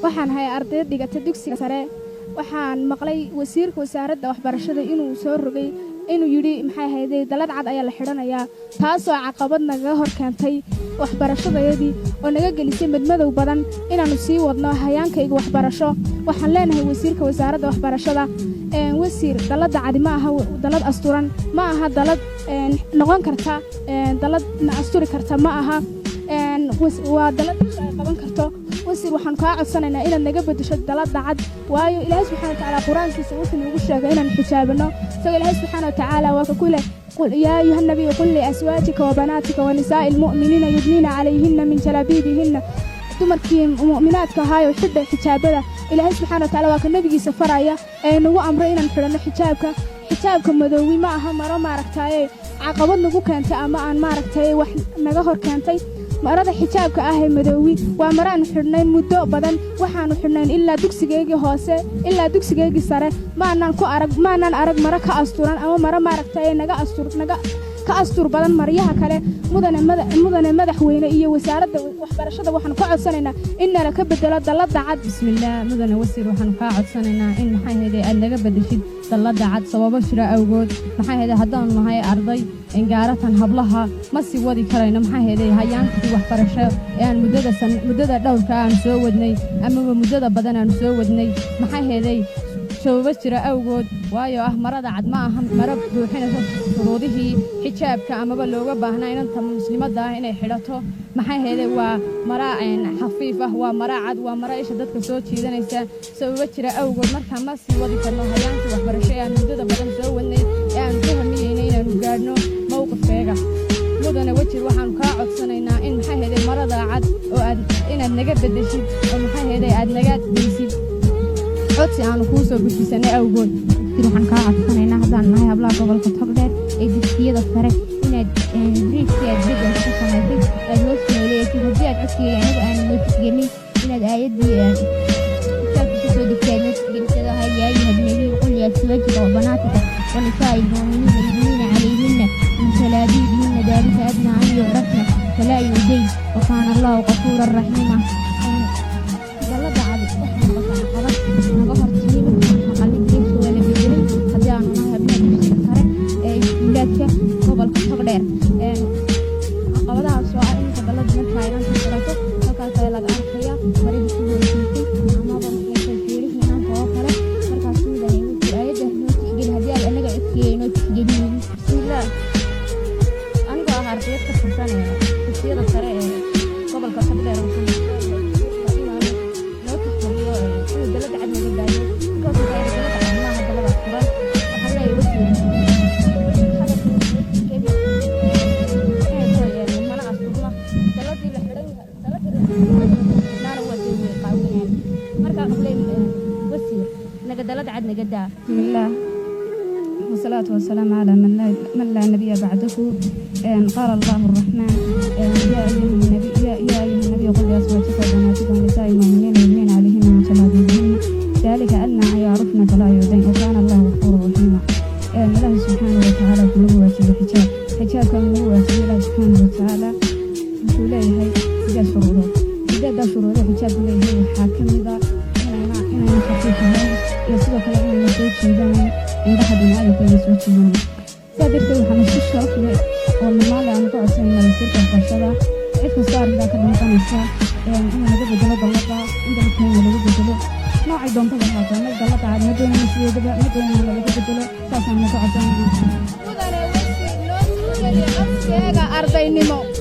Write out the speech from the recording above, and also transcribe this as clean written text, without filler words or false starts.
waxaan hay arday dhigata dugsiga sare waxaan maqlay wasiirka wasaaradda waxbarashada inuu soo rogay inuu yiri maxay ahaydee dalad cad ayaa la xidhanayaa taasoo caqabad naga hor keentay waxbarashadayadii oo naga gelisay madmadow badan inaanu sii wadno hayaankayga waxbarasho waxaan leenahay wasiirka wasaaradda waxbarashada wasiir dalada cadi ma aha dalad asturan ma aha dalad noqon karta dalad na asturi karta ma aha waa dalad qaban karto wasiir waxaan kaa codsanaynaa inaad naga bedesho dalada cad waayo ilaahay subxaanahu wa tacaala quraankiisa wuxuu nagu sheegay inaan xijaabano isagoo ilaahay subxaanahu wa tacaala waa ka kule قل يا أيها النبي قل لأزواجك وبناتك ونساء المؤمنين يدنين عليهن من جلابيبهن dumarkii mu'minaadka ahaa xidhay xijaabada ilaahay subxaanahu wa tacaala waa ka nabigiisa faraya nagu amray inaan xidhano xijaabka madoowi ma aha maro maaragtay caqabad nagu keentay ama aan maaragtay wax naga hor keentay marada xijaabka ah ee madoowi waa maraan xidhnayn muddo badan waxaanu xidhnayn ilaa dugsigeegii hoose ilaa dugsigeegii sare maanan arag maro ka asturan ama maro maaragtay naga astur badan maryaha kale mudane madaxweyne iyo wasaaradda waxbarashada waxaan ka codsanaynaa in nala ka bedelo dalada cad bismillaah mudane wasiir waxaan ka codsanaynaa in maxay heeday aad naga bedeshid dalada cad sababo jira awgood maxay heeday haddaan nahay arday gaaratan hablaha ma sii wadi karayno maxay heeday hayaankii waxbarasho ee aan muddada dhowrka aan soo wadnay ama muddada badan aan soo wadnay maxay heeday sababo jira awgood waayo ah marada cad ma aha maro buuxinaysa shuruudihii xijaabka amaba looga baahnaa inanta muslimadda ah inay xidhato maxay heeday waa mara xafiif ah waa mara cad waa mara isha dadka soo jiidanaysa sababo jira awgood markaa ma sii wadi karno hayaankii waxbarasho ee aan muddada badan soo wadnay ee aan ku hamiyeynay inaanu gaadhno mowqifkeega mudane wasiir waxaanu kaa codsanaynaa in maxay heeday marada cad oo inaad naga bedeshid oo maxay heeday aad naga deysid codsi aanu kuu soo gudbisanay awgood waxaan kaa codsanaynaa haddaan nahay hablaha gobolka Togdheer ee dugsiyada sare inaad briefkii aad bedel ka samaysay aad noo sooleeyay haddii aad codsiga anigu aan notigelin inaad aayaddii kusoo degtay notigelisada hay yaa ayuha nabiy qul liazwaajika wa banaatika wa nisaa'i l-mu'miniina yudniina calayhinna min jalaabiibihinna daalika adnaa an yucrafna falaa yu'dayn wa kaana Allahu ghafuuran rahiima gobolka Togdheer caqabadahaas oo ah inta dalad markaa inanta xirato halkaas ayaa laga arkayaa maridii ku weysay amaba maxay fiirihi inanta oo kale markaas midaan aayadda notigelin haddii aad anaga codkiyay notigelin bismillaah aniga ah ardayad ka tirsanaya dugsiyada sare ee gobolka Togdheer بسم الله والصلاة والسلام على من لا نبي بعده قال الله الرحمن يا أيها النبي قل لأزواجك وبناتك ونساء المؤمنين يدنين عليهن من جلابيبهن ذلك أدنى أن يعرفن فلا يؤذين وكان الله غفورا رحيما الله سبحانه وتعالى كله واسع حجاب كان له واسع الله سبحانه وتعالى وله هي سجاد شروطه حجاب له حاكم إذا إننا خفيفة sidoo kale in la soo jeedaan indhaha bini'aadamka la soo jeedaan sabirta waxaan si sharaf leh oo maamul aan ku codsanayna wasiirka waxbarashada cid kasta arrinta ka dhanqanaysa in laga bedelo dalada inta la keenay laga bedelo noocay doontada haataa mid dalada cad ma doonayna sideedaba ma doonayna laga bedelo saasaan ku codsanayna mudane wasiir noo soo geliya codsiga ardaynimo